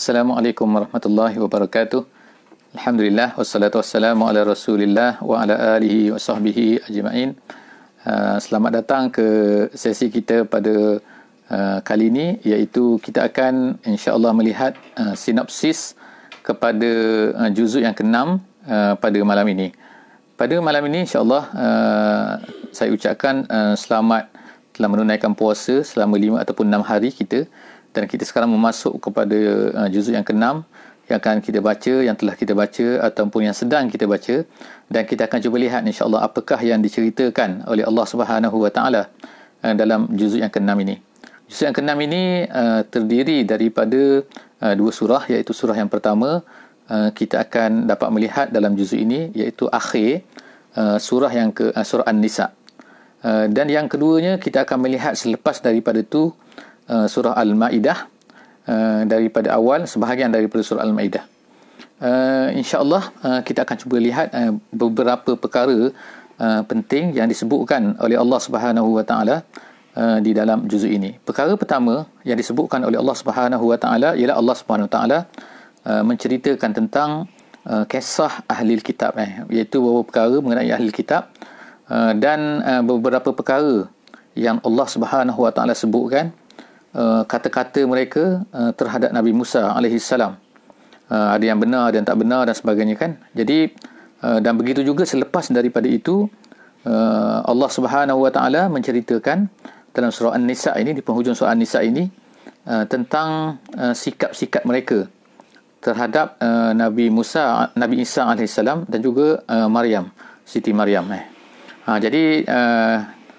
Assalamualaikum warahmatullahi wabarakatuh. Alhamdulillah wassalatu wassalamu ala Rasulillah wa ala alihi wa sahbihi ajma'in. Selamat datang ke sesi kita pada kali ini, iaitu kita akan insya-Allah melihat sinopsis kepada juzuk yang ke-6 pada malam ini. Pada malam ini insya-Allah saya ucapkan selamat telah menunaikan puasa selama 5 ataupun 6 hari kita, dan kita sekarang memasuk kepada juzuk yang ke-6 yang akan kita baca, yang telah kita baca ataupun yang sedang kita baca, dan kita akan cuba lihat insya-Allah apakah yang diceritakan oleh Allah Subhanahu Wa Taala dalam juzuk yang ke-6 ini. Juzuk yang ke-6 ini terdiri daripada dua surah, iaitu surah yang pertama kita akan dapat melihat dalam juzuk ini, iaitu akhir surah surah An-Nisa. Dan yang keduanya kita akan melihat selepas daripada itu surah Al-Ma'idah, daripada awal sebahagian daripada surah Al-Ma'idah. InsyaAllah kita akan cuba lihat beberapa perkara penting yang disebutkan oleh Allah Subhanahu Wa Taala di dalam juzuk ini. Perkara pertama yang disebutkan oleh Allah Subhanahu Wa Taala ialah Allah Subhanahu Wa Taala menceritakan tentang kisah ahli kitab, iaitu beberapa perkara mengenai ahli kitab, dan beberapa perkara yang Allah Subhanahu Wa Taala sebutkan kata-kata mereka terhadap Nabi Musa alaihissalam. Ada yang benar, ada yang tak benar dan sebagainya kan. Jadi dan begitu juga selepas daripada itu Allah Subhanahu Wa Taala menceritakan dalam surah An-Nisa ini, di penghujung surah An-Nisa ini, tentang sikap-sikap mereka terhadap Nabi Isa alaihissalam dan juga Maryam, Siti Maryam. Jadi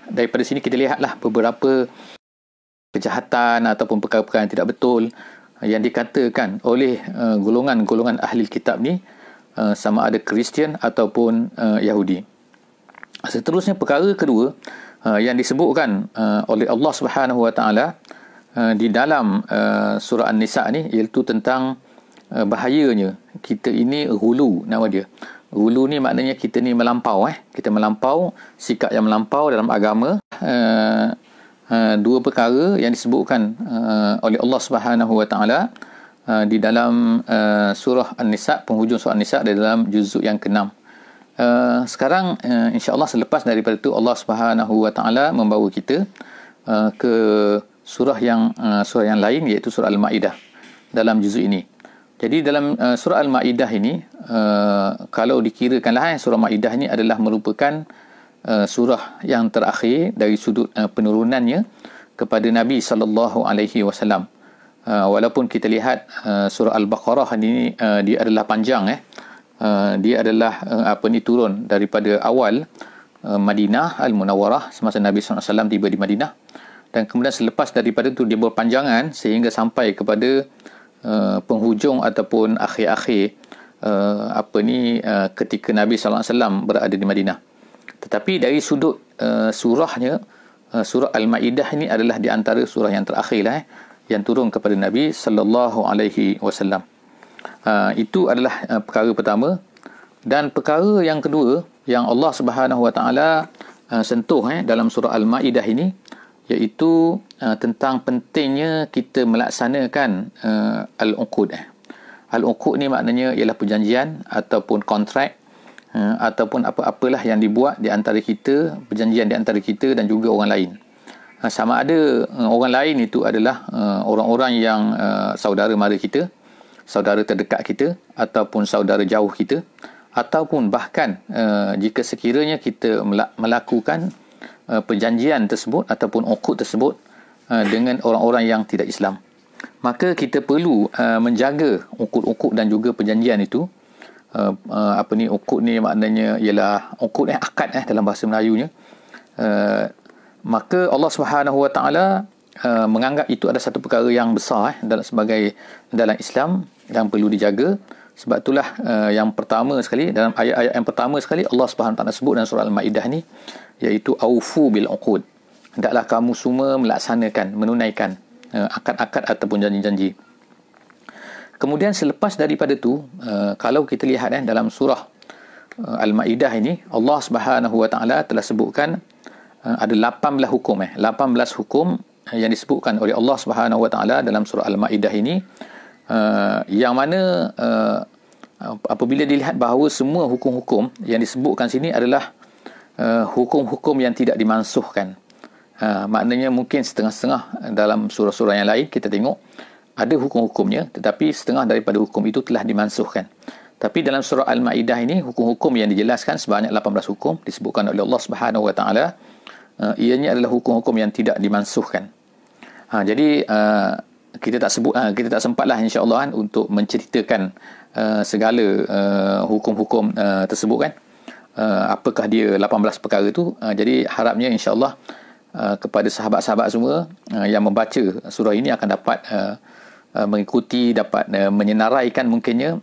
daripada sini kita lihatlah beberapa kejahatan ataupun perkara-perkara yang tidak betul yang dikatakan oleh golongan-golongan ahli kitab ni, sama ada Kristian ataupun Yahudi. Seterusnya perkara kedua yang disebutkan oleh Allah Subhanahu Wa Taala di dalam surah An-Nisa ni, iaitu tentang bahayanya kita ini ghulu, nama dia. Ghulu ni maknanya kita ni melampau, kita melampau, sikap yang melampau dalam agama. Dua perkara yang disebutkan oleh Allah Subhanahu Wa Taala di dalam surah An-Nisa, penghujung surah An-Nisa, dalam juzuk yang ke-6. Sekarang insya-Allah selepas daripada itu Allah Subhanahu Wa Taala membawa kita ke surah yang lain, iaitu surah Al-Ma'idah dalam juzuk ini. Jadi dalam surah Al-Ma'idah ini, kalau dikirakanlah surah Ma'idah ini adalah merupakan surah yang terakhir dari sudut penurunannya kepada Nabi sallallahu alaihi wasallam. Walaupun kita lihat surah Al-Baqarah ini dia adalah panjang, dia adalah turun daripada awal Madinah Al-Munawwarah semasa Nabi sallallahu alaihi wasallam tiba di Madinah, dan kemudian selepas daripada itu dia berpanjangan sehingga sampai kepada penghujung ataupun akhir-akhir ketika Nabi sallallahu alaihi wasallam berada di Madinah. Tetapi dari sudut surahnya, surah Al-Ma'idah ini adalah di antara surah yang terakhir yang turun kepada Nabi sallallahu alaihi wasallam. Itu adalah perkara pertama. Dan perkara yang kedua yang Allah Subhanahu Wa Taala sentuh dalam surah Al-Ma'idah ini, iaitu tentang pentingnya kita melaksanakan al-uqud. Al-uqud ni maknanya ialah perjanjian ataupun kontrak, ataupun apa-apalah yang dibuat di antara kita, perjanjian di antara kita dan juga orang lain. Sama ada orang lain itu adalah orang-orang yang saudara mara kita, saudara terdekat kita, ataupun saudara jauh kita, ataupun bahkan jika sekiranya kita melakukan perjanjian tersebut ataupun uqud tersebut dengan orang-orang yang tidak Islam, maka kita perlu menjaga uqud-uqud dan juga perjanjian itu. Uqud ni maknanya ialah uqud akad dalam bahasa Melayunya. Maka Allah Subhanahu Wa Taala menganggap itu ada satu perkara yang besar dalam Islam yang perlu dijaga. Sebab itulah yang pertama sekali, dalam ayat-ayat yang pertama sekali Allah Subhanahu Wa Taala sebut dalam surah Al-Ma'idah ni, iaitu aufu bil uqud. Hendaklah kamu semua melaksanakan, menunaikan akad-akad ataupun janji-janji. Kemudian selepas daripada itu, kalau kita lihat dalam surah Al-Ma'idah ini, Allah Subhanahu Wa Taala telah sebutkan ada 18 hukum 18 hukum yang disebutkan oleh Allah Subhanahu Wa Taala dalam surah Al-Ma'idah ini, yang mana apabila dilihat bahawa semua hukum-hukum yang disebutkan sini adalah hukum-hukum yang tidak dimansuhkan. Maknanya mungkin setengah-setengah dalam surah-surah yang lain kita tengok ada hukum-hukumnya, tetapi setengah daripada hukum itu telah dimansuhkan. Tapi dalam surah Al-Ma'idah ini, hukum-hukum yang dijelaskan sebanyak 18 hukum disebutkan oleh Allah Subhanahu Wa Taala. Ianya adalah hukum-hukum yang tidak dimansuhkan. Jadi kita tak sempatlah insya-Allah untuk menceritakan segala hukum-hukum tersebut kan. Apakah dia 18 perkara itu. Jadi harapnya insya-Allah kepada sahabat-sahabat semua yang membaca surah ini akan dapat mengikuti, dapat menyenaraikan mungkinnya,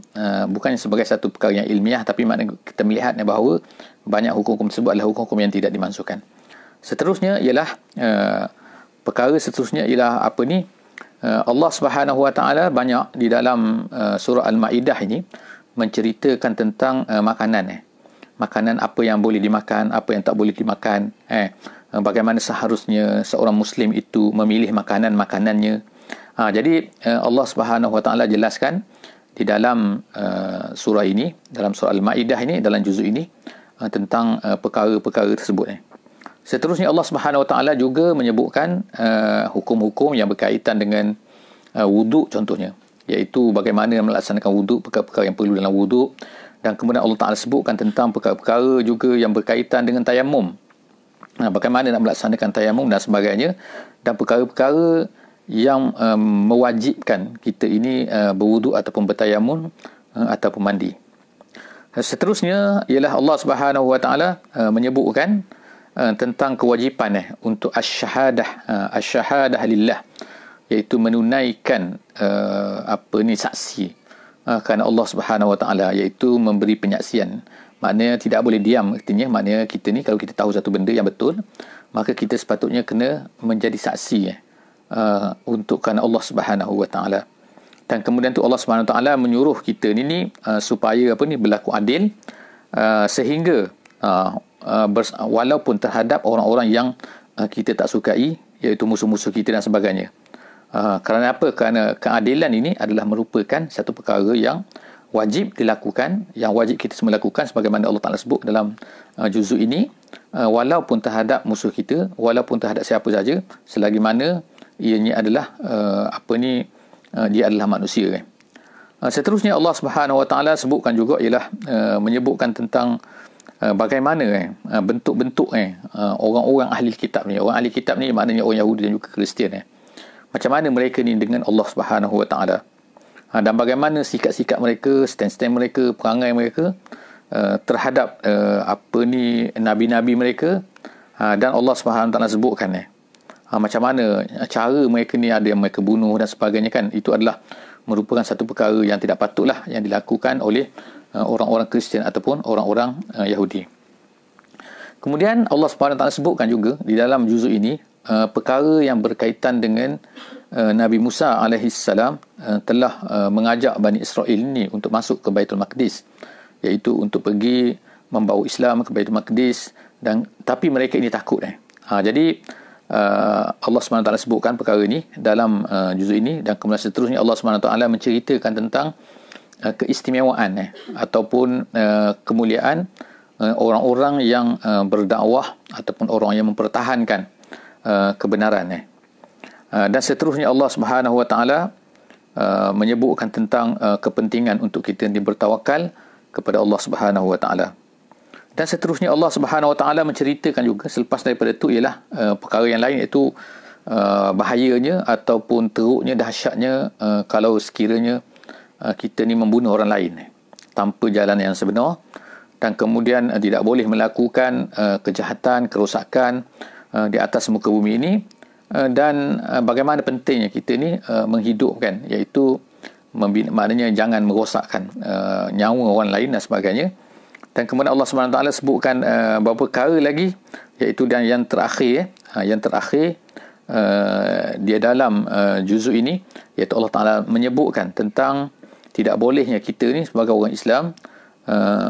bukan sebagai satu perkara yang ilmiah, tapi maknanya kita melihat bahawa banyak hukum-hukum tersebut adalah hukum-hukum yang tidak dimansuhkan. Seterusnya ialah perkara seterusnya ialah apa ni, Allah Subhanahu Wa Taala banyak di dalam surah Al-Ma'idah ini menceritakan tentang makanan. Makanan apa yang boleh dimakan, apa yang tak boleh dimakan, bagaimana seharusnya seorang Muslim itu memilih makanannya. Jadi Allah Subhanahu Wa Taala jelaskan di dalam surah ini, dalam surah Al-Ma'idah ini, dalam juzuk ini tentang perkara-perkara tersebut. Seterusnya Allah Subhanahu Wa Taala juga menyebutkan hukum-hukum yang berkaitan dengan wuduk contohnya, iaitu bagaimana melaksanakan wuduk, perkara-perkara yang perlu dalam wuduk. Dan kemudian Allah Ta'ala sebutkan tentang perkara-perkara juga yang berkaitan dengan tayamum, bagaimana nak melaksanakan tayamum dan sebagainya, dan perkara-perkara yang mewajibkan kita ini berwuduk ataupun bertayamum ataupun mandi. Seterusnya ialah Allah Subhanahu Wa Taala menyebutkan tentang kewajipan untuk asy-syahadah lillah, iaitu menunaikan saksi kerana Allah Subhanahu Wa Taala, iaitu memberi penyaksian. Maknanya tidak boleh diam, maknanya kita ni kalau kita tahu satu benda yang betul, maka kita sepatutnya kena menjadi saksi untuk kerana Allah Subhanahu Wa Taala. Dan kemudian tu Allah Subhanahu Wa Taala menyuruh kita ni supaya berlaku adil, sehingga walaupun terhadap orang-orang yang kita tak sukai, iaitu musuh-musuh kita dan sebagainya. Kerana apa? Kerana keadilan ini adalah merupakan satu perkara yang wajib dilakukan, yang wajib kita semua lakukan sebagaimana Allah Ta'ala sebut dalam juzuk ini, walaupun terhadap musuh kita, walaupun terhadap siapa saja, selagi mana ianya adalah dia adalah manusia. Seterusnya Allah Subhanahu Wa Taala sebutkan juga ialah menyebutkan tentang bagaimana bentuk-bentuk orang-orang ahli kitab ni. Orang ahli kitab ni maknanya orang Yahudi dan juga Kristian. Macam mana mereka ni dengan Allah Subhanahu Wa Taala, dan bagaimana sikap-sikap mereka, stand-stand mereka, perangai mereka terhadap nabi-nabi mereka. Dan Allah Subhanahu Wa Taala sebutkan macam mana cara mereka ni, ada yang mereka bunuh dan sebagainya kan. Itu adalah merupakan satu perkara yang tidak patutlah yang dilakukan oleh orang-orang Kristian ataupun orang-orang Yahudi. Kemudian Allah Subhanahu Wa Taala sebutkan juga di dalam juzuk ini perkara yang berkaitan dengan Nabi Musa alaihissalam telah mengajak Bani Israel ini untuk masuk ke Baitul Maqdis, iaitu untuk pergi membawa Islam ke Baitul Maqdis, tapi mereka ini takut. Jadi Allah SWT sebutkan perkara ini dalam juzuk ini, dan kemudian seterusnya Allah SWT menceritakan tentang keistimewaan ataupun kemuliaan orang-orang yang berdakwah ataupun orang yang mempertahankan kebenaran. Dan seterusnya Allah Subhanahu Wa Taala menyebutkan tentang kepentingan untuk kita bertawakal kepada Allah Subhanahu Wa Taala. Dan seterusnya Allah Subhanahu Wa Taala menceritakan juga selepas daripada itu ialah perkara yang lain, iaitu bahayanya ataupun teruknya, dahsyatnya kalau sekiranya kita ni membunuh orang lain tanpa jalan yang sebenar, dan kemudian tidak boleh melakukan kejahatan, kerosakan di atas muka bumi ini, dan bagaimana pentingnya kita ni menghidupkan, iaitu maknanya jangan merosakkan nyawa orang lain dan sebagainya. Dan kemudian Allah SWT sebutkan beberapa perkara lagi, iaitu yang terakhir dia dalam juzuk ini, iaitu Allah Ta'ala menyebutkan tentang tidak bolehnya kita ni sebagai orang Islam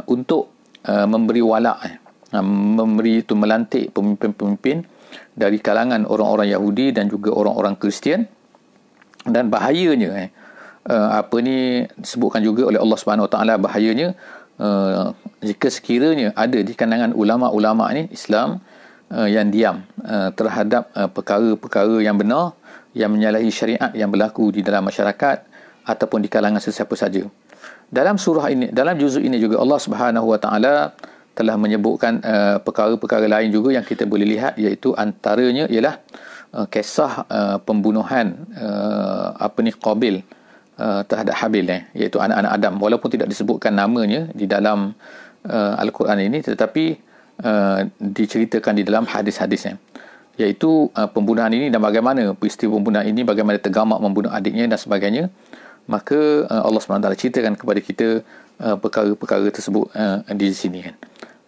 untuk memberi walak, memberi itu melantik pemimpin-pemimpin dari kalangan orang-orang Yahudi dan juga orang-orang Kristian. Dan bahayanya disebutkan juga oleh Allah Subhanahu Wa Taala bahayanya jika sekiranya ada di kalangan ulama-ulama ni Islam yang diam terhadap perkara-perkara yang benar yang menyalahi syariat yang berlaku di dalam masyarakat ataupun di kalangan sesiapa saja. Dalam surah ini, dalam juzuk ini juga Allah Subhanahu Wa Taala telah menyebutkan perkara-perkara lain juga yang kita boleh lihat, iaitu antaranya ialah kisah pembunuhan Qabil terhadap Habil, iaitu anak-anak Adam, walaupun tidak disebutkan namanya di dalam Al-Quran ini, tetapi diceritakan di dalam hadis-hadisnya, iaitu pembunuhan ini dan bagaimana peristiwa pembunuhan ini, bagaimana tergamak membunuh adiknya dan sebagainya. Maka Allah SWT ceritakan kepada kita perkara-perkara tersebut di sini kan.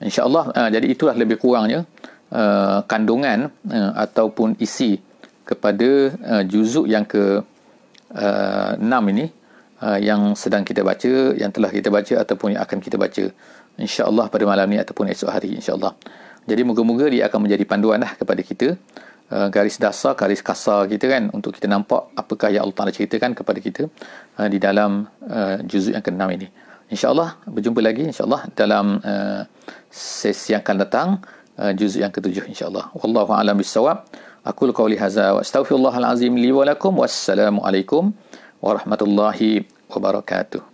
InsyaAllah, jadi itulah lebih kurangnya kandungan ataupun isi kepada juzuk yang ke-6 ini yang sedang kita baca, yang telah kita baca ataupun yang akan kita baca insya-Allah pada malam ni ataupun esok hari insya-Allah. Jadi moga-moga dia akan menjadi panduan lah kepada kita, garis dasar, garis kasar kita kan, untuk kita nampak apakah yang Allah Taala ceritakan kepada kita di dalam juzuk yang ke-6 ini. InsyaAllah berjumpa lagi insyaAllah dalam sesi yang akan datang, juzuk yang ke-7 insyaAllah. Wallahu a'lam bissawab. Aqulu qawli hadza wa astaghfirullahal azim li wa lakum. Wassalamu alaikum warahmatullahi wabarakatuh.